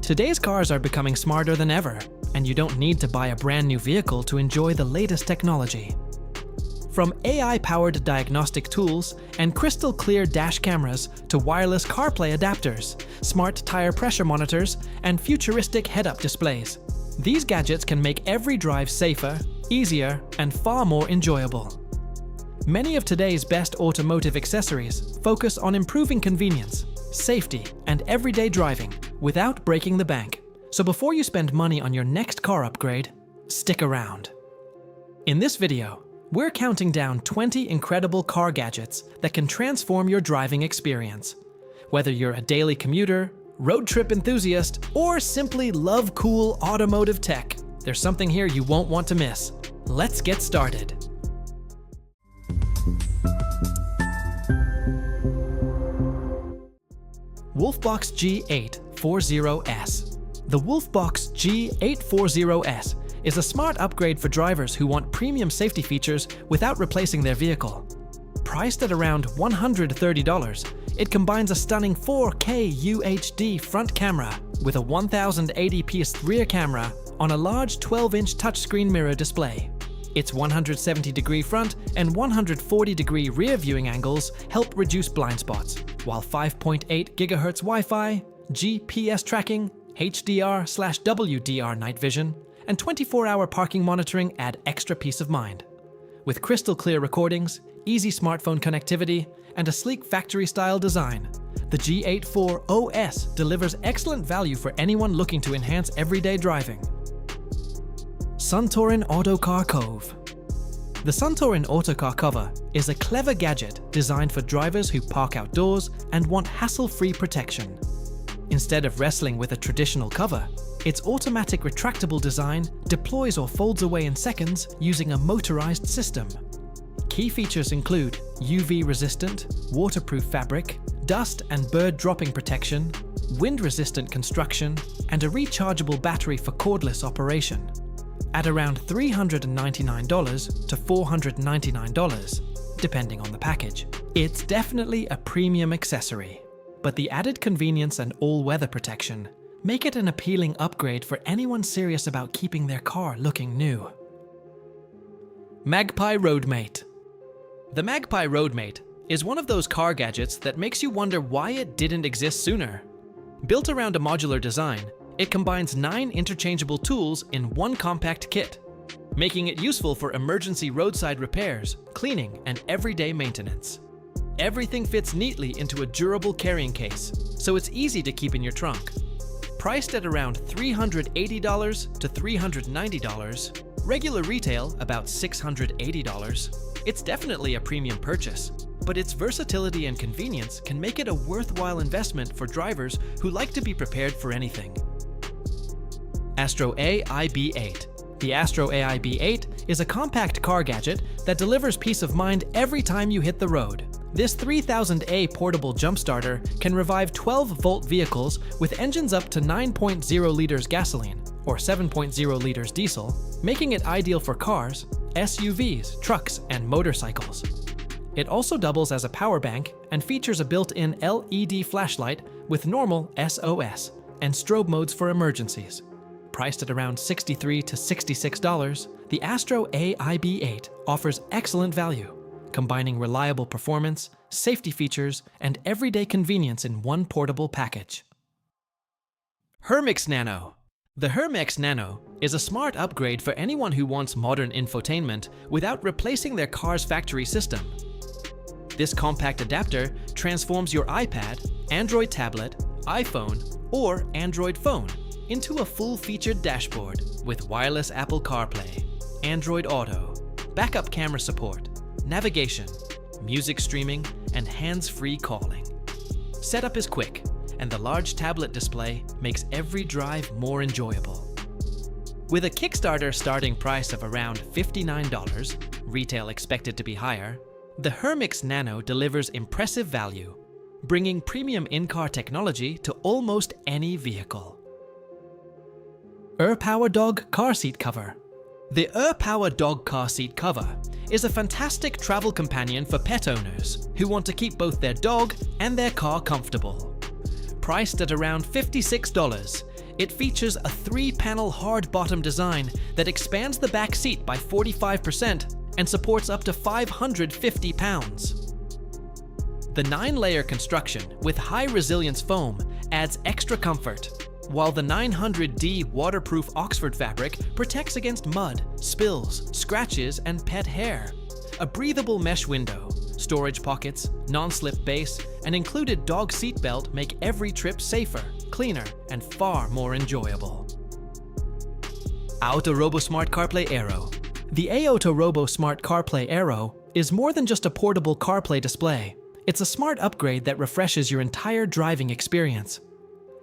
Today's cars are becoming smarter than ever, and you don't need to buy a brand new vehicle to enjoy the latest technology. From AI-powered diagnostic tools and crystal-clear dash cameras to wireless CarPlay adapters, smart tire pressure monitors, and futuristic head-up displays, these gadgets can make every drive safer, easier, and far more enjoyable. Many of today's best automotive accessories focus on improving convenience, safety, and everyday driving without breaking the bank. So before you spend money on your next car upgrade, stick around. In this video, we're counting down 20 incredible car gadgets that can transform your driving experience. Whether you're a daily commuter, road trip enthusiast, or simply love cool automotive tech, there's something here you won't want to miss. Let's get started. WOLFBOX G840S. The WOLFBOX G840S is a smart upgrade for drivers who want premium safety features without replacing their vehicle. Priced at around $130, it combines a stunning 4K UHD front camera with a 1080p rear camera on a large 12-inch touchscreen mirror display. Its 170-degree front and 140-degree rear viewing angles help reduce blind spots, while 5.8 GHz Wi-Fi, GPS tracking, HDR/WDR night vision, and 24-hour parking monitoring add extra peace of mind. With crystal-clear recordings, easy smartphone connectivity, and a sleek factory-style design, the G840S delivers excellent value for anyone looking to enhance everyday driving. SunTorin Auto Car Cove. The SunTorin Auto Car Cover is a clever gadget designed for drivers who park outdoors and want hassle-free protection. Instead of wrestling with a traditional cover, its automatic retractable design deploys or folds away in seconds using a motorized system. Key features include UV-resistant, waterproof fabric, dust and bird dropping protection, wind-resistant construction, and a rechargeable battery for cordless operation. At around $399 to $499, depending on the package, it's definitely a premium accessory. But the added convenience and all-weather protection make it an appealing upgrade for anyone serious about keeping their car looking new. Magpie Roadmate. The Magpie Roadmate is one of those car gadgets that makes you wonder why it didn't exist sooner. Built around a modular design, it combines 9 interchangeable tools in one compact kit, making it useful for emergency roadside repairs, cleaning, and everyday maintenance. Everything fits neatly into a durable carrying case, so it's easy to keep in your trunk. Priced at around $380 to $390, regular retail about $680, it's definitely a premium purchase, but its versatility and convenience can make it a worthwhile investment for drivers who like to be prepared for anything. AstroAI B8. The AstroAI B8 is a compact car gadget that delivers peace of mind every time you hit the road. This 3000A portable jump starter can revive 12-volt vehicles with engines up to 9.0 liters gasoline or 7.0 liters diesel, making it ideal for cars, SUVs, trucks, and motorcycles. It also doubles as a power bank and features a built-in LED flashlight with normal SOS and strobe modes for emergencies. Priced at around $63 to $66, the AstroAI B8 offers excellent value, combining reliable performance, safety features, and everyday convenience in one portable package. HERMIX NANO. The HERMIX NANO is a smart upgrade for anyone who wants modern infotainment without replacing their car's factory system. This compact adapter transforms your iPad, Android tablet, iPhone, or Android phone into a full-featured dashboard with wireless Apple CarPlay, Android Auto, backup camera support, navigation, music streaming, and hands-free calling. Setup is quick, and the large tablet display makes every drive more enjoyable. With a Kickstarter starting price of around $59, retail expected to be higher, the HERMIX NANO delivers impressive value, bringing premium in-car technology to almost any vehicle. URPOWER Dog Car Seat Cover. The URPOWER Dog Car Seat Cover is a fantastic travel companion for pet owners who want to keep both their dog and their car comfortable. Priced at around $56, it features a 3-panel hard bottom design that expands the back seat by 45% and supports up to 550 pounds. The 9-layer construction with high resilience foam adds extra comfort, while the 900D waterproof Oxford fabric protects against mud, spills, scratches, and pet hair. A breathable mesh window, storage pockets, non-slip base, and included dog seat belt make every trip safer, cleaner, and far more enjoyable. Aotorobo Smart Carplay-Aero. The Aotorobo Smart Carplay-Aero is more than just a portable CarPlay display. It's a smart upgrade that refreshes your entire driving experience.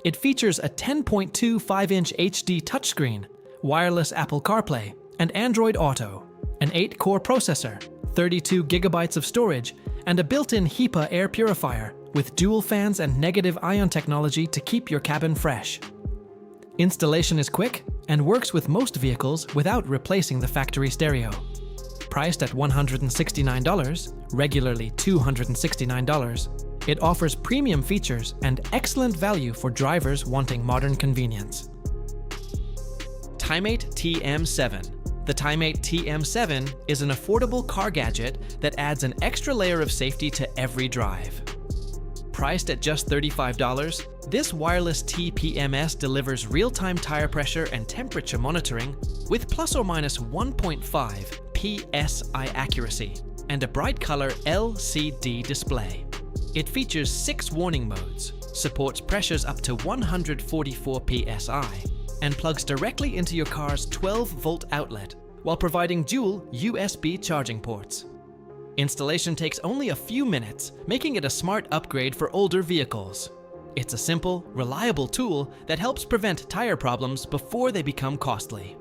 It features a 10.25-inch HD touchscreen, wireless Apple CarPlay, and Android Auto, an 8-core processor, 32 gigabytes of storage, and a built-in HEPA air purifier with dual fans and negative ion technology to keep your cabin fresh. Installation is quick and works with most vehicles without replacing the factory stereo. Priced at $169, regularly $269, it offers premium features and excellent value for drivers wanting modern convenience. Tymate TM7. The Tymate TM7 is an affordable car gadget that adds an extra layer of safety to every drive. Priced at just $35, this wireless TPMS delivers real-time tire pressure and temperature monitoring with plus or minus 1.5 PSI accuracy and a bright color LCD display. It features 6 warning modes, supports pressures up to 144 PSI, and plugs directly into your car's 12-volt outlet while providing dual USB charging ports. Installation takes only a few minutes, making it a smart upgrade for older vehicles. It's a simple, reliable tool that helps prevent tire problems before they become costly.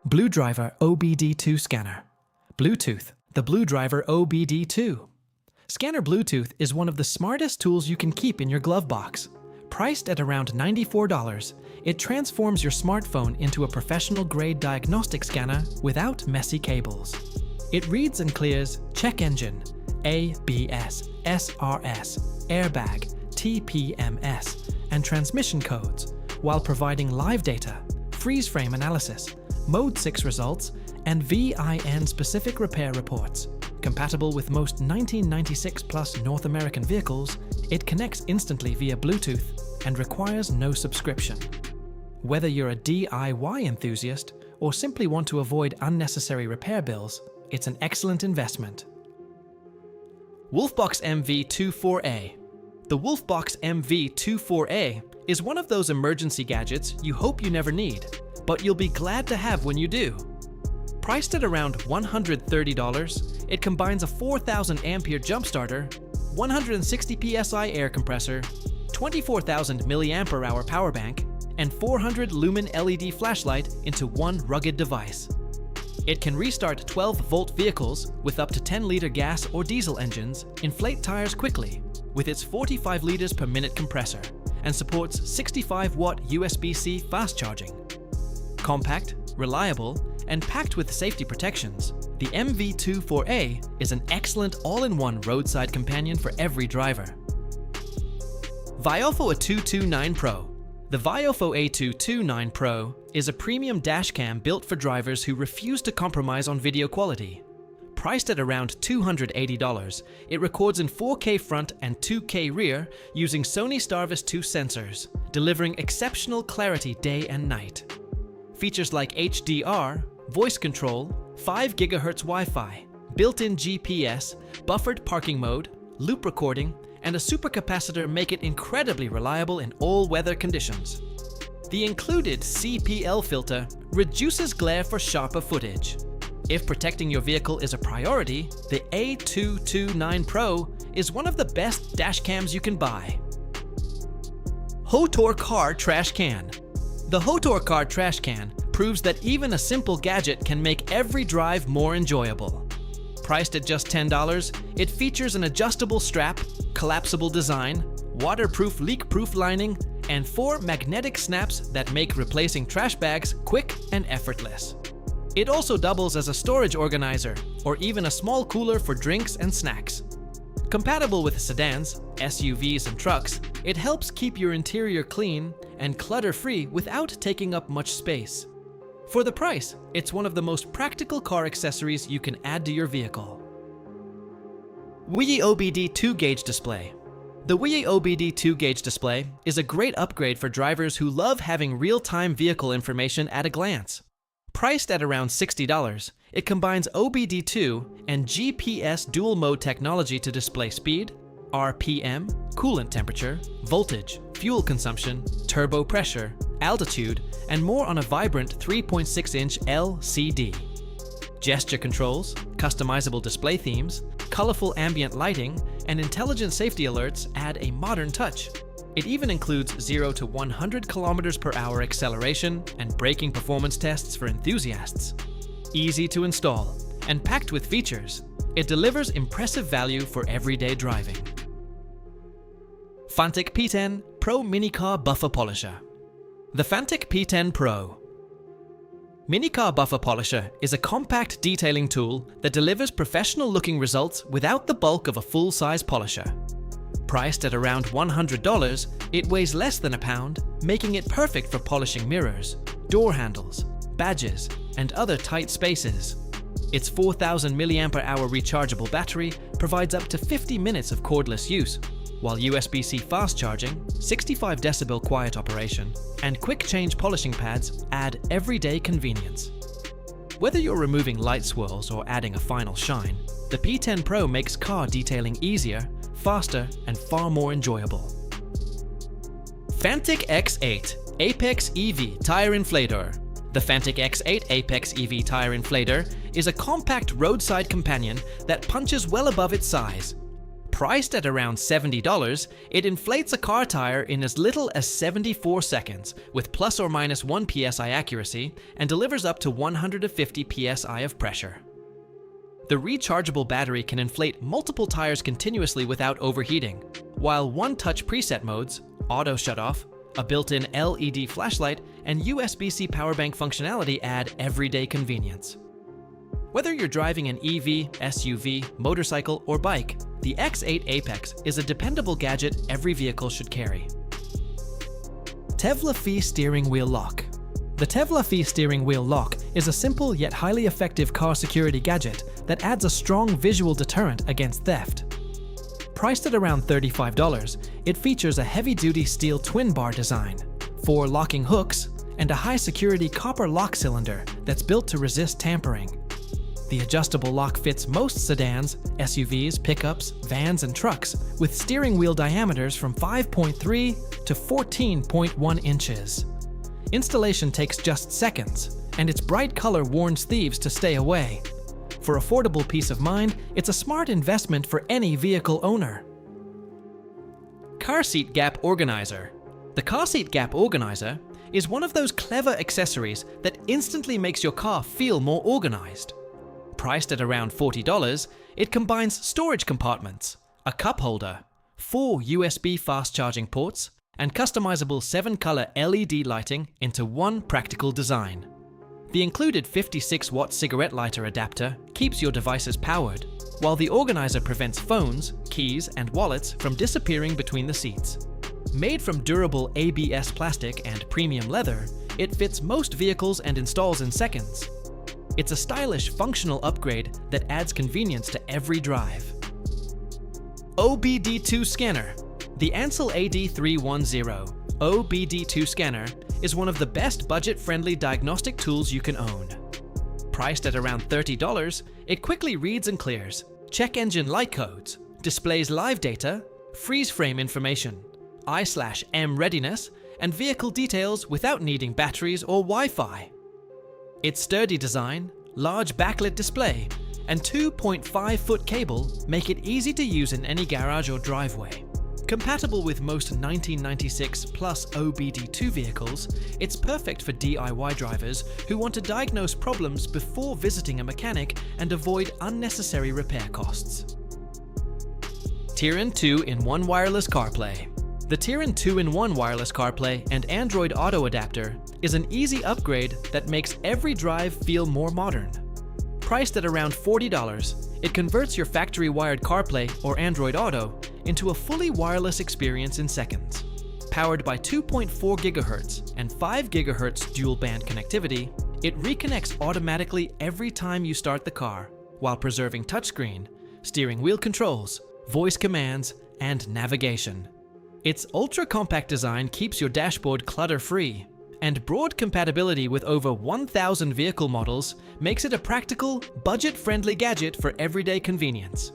BlueDriver OBD II Scanner. Bluetooth, the BlueDriver OBD II. Scanner Bluetooth is one of the smartest tools you can keep in your glove box. Priced at around $94, it transforms your smartphone into a professional-grade diagnostic scanner without messy cables. It reads and clears check engine, ABS, SRS, airbag, TPMS, and transmission codes, while providing live data, freeze frame analysis, Mode 6 results, and VIN-specific repair reports. Compatible with most 1996 plus North American vehicles, it connects instantly via Bluetooth and requires no subscription. Whether you're a DIY enthusiast or simply want to avoid unnecessary repair bills, it's an excellent investment. WOLFBOX MV24A. The WOLFBOX MV24A is one of those emergency gadgets you hope you never need, but you'll be glad to have when you do. Priced at around $130, it combines a 4,000 ampere jump starter, 160 psi air compressor, 24,000 mAh power bank, and 400 lumen LED flashlight into one rugged device. It can restart 12-volt vehicles with up to 10-liter gas or diesel engines, inflate tires quickly with its 45 liters per minute compressor, and supports 65-watt USB-C fast charging. Compact, reliable, and packed with safety protections, the MV24A is an excellent all-in-one roadside companion for every driver. VIOFO A229 Pro. The VIOFO A229 Pro is a premium dashcam built for drivers who refuse to compromise on video quality. Priced at around $280, it records in 4K front and 2K rear using Sony Starvis 2 sensors, delivering exceptional clarity day and night. Features like HDR, voice control, 5 GHz Wi-Fi, built-in GPS, buffered parking mode, loop recording, and a supercapacitor make it incredibly reliable in all weather conditions. The included CPL filter reduces glare for sharper footage. If protecting your vehicle is a priority, the A229 Pro is one of the best dash cams you can buy. HOTOR Car Trash Can. The HOTOR Car Trash Can proves that even a simple gadget can make every drive more enjoyable. Priced at just $10, it features an adjustable strap, collapsible design, waterproof leak-proof lining, and 4 magnetic snaps that make replacing trash bags quick and effortless. It also doubles as a storage organizer or even a small cooler for drinks and snacks. Compatible with sedans, SUVs, and trucks, it helps keep your interior clean and clutter-free without taking up much space. For the price, it's one of the most practical car accessories you can add to your vehicle. Wiiyii OBD 2 Gauge Display. The Wiiyii OBD 2 Gauge Display is a great upgrade for drivers who love having real-time vehicle information at a glance. Priced at around $60, it combines OBD2 and GPS dual mode technology to display speed, RPM, coolant temperature, voltage, fuel consumption, turbo pressure, altitude, and more on a vibrant 3.6-inch LCD. Gesture controls, customizable display themes, colorful ambient lighting, and intelligent safety alerts add a modern touch. It even includes 0 to 100 km/h acceleration and braking performance tests for enthusiasts. Easy to install and packed with features, it delivers impressive value for everyday driving. Fanttik P10 Pro Minicar Buffer Polisher. The Fanttik P10 Pro Minicar Buffer Polisher is a compact detailing tool that delivers professional-looking results without the bulk of a full-size polisher. Priced at around $100, it weighs less than a pound, making it perfect for polishing mirrors, door handles, badges, and other tight spaces. Its 4,000 mAh rechargeable battery provides up to 50 minutes of cordless use, while USB-C fast charging, 65 decibel quiet operation, and quick change polishing pads add everyday convenience. Whether you're removing light swirls or adding a final shine, the P10 Pro makes car detailing easier, faster, and far more enjoyable. Fanttik X8 Apex EV Tire Inflator. The Fanttik X8 Apex EV Tire Inflator is a compact roadside companion that punches well above its size. Priced at around $70, it inflates a car tire in as little as 74 seconds with plus or minus 1 psi accuracy and delivers up to 150 psi of pressure. The rechargeable battery can inflate multiple tires continuously without overheating, while one-touch preset modes, auto shutoff, a built-in LED flashlight, and USB-C power bank functionality add everyday convenience. Whether you're driving an EV, SUV, motorcycle, or bike, the X8 Apex is a dependable gadget every vehicle should carry. Tevlaphee Steering Wheel Lock. The Tevlaphee Steering Wheel Lock is a simple yet highly effective car security gadget that adds a strong visual deterrent against theft. Priced at around $35, it features a heavy-duty steel twin-bar design, 4 locking hooks, and a high-security copper lock cylinder that's built to resist tampering. The adjustable lock fits most sedans, SUVs, pickups, vans, and trucks with steering wheel diameters from 5.3 to 14.1 inches. Installation takes just seconds, and its bright color warns thieves to stay away. For affordable peace of mind, it's a smart investment for any vehicle owner. Car Seat Gap Organizer. The Car Seat Gap Organizer is one of those clever accessories that instantly makes your car feel more organized. Priced at around $40, it combines storage compartments, a cup holder, 4 USB fast charging ports, and customizable 7-color LED lighting into one practical design. The included 56-watt cigarette lighter adapter keeps your devices powered, while the organizer prevents phones, keys, and wallets from disappearing between the seats. Made from durable ABS plastic and premium leather, it fits most vehicles and installs in seconds. It's a stylish, functional upgrade that adds convenience to every drive. OBD II Scanner. The Ansell AD310 OBD II Scanner is one of the best budget-friendly diagnostic tools you can own. Priced at around $30, it quickly reads and clears check engine light codes, displays live data, freeze frame information, I/M readiness, and vehicle details without needing batteries or Wi-Fi. Its sturdy design, large backlit display, and 2.5-foot cable make it easy to use in any garage or driveway. Compatible with most 1996 plus OBD2 vehicles, it's perfect for DIY drivers who want to diagnose problems before visiting a mechanic and avoid unnecessary repair costs. Teeran 2-in-1 Wireless CarPlay. The Teeran 2-in-1 Wireless CarPlay and Android Auto Adapter is an easy upgrade that makes every drive feel more modern. Priced at around $40, it converts your factory-wired CarPlay or Android Auto into a fully wireless experience in seconds. Powered by 2.4 GHz and 5 GHz dual-band connectivity, it reconnects automatically every time you start the car, while preserving touchscreen, steering wheel controls, voice commands, and navigation. Its ultra-compact design keeps your dashboard clutter-free, and broad compatibility with over 1,000 vehicle models makes it a practical, budget-friendly gadget for everyday convenience.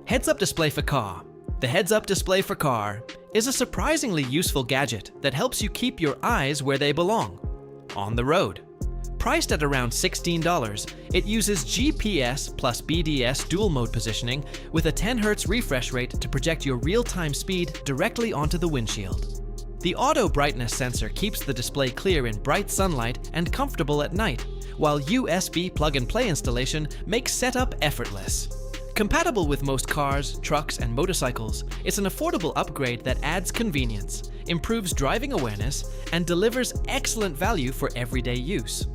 Heads-up display for car. The heads-up display for car is a surprisingly useful gadget that helps you keep your eyes where they belong, on the road. Priced at around $16, it uses GPS plus BDS dual mode positioning with a 10 Hz refresh rate to project your real-time speed directly onto the windshield. The auto brightness sensor keeps the display clear in bright sunlight and comfortable at night, while USB plug-and-play installation makes setup effortless. Compatible with most cars, trucks, and motorcycles, it's an affordable upgrade that adds convenience, improves driving awareness, and delivers excellent value for everyday use.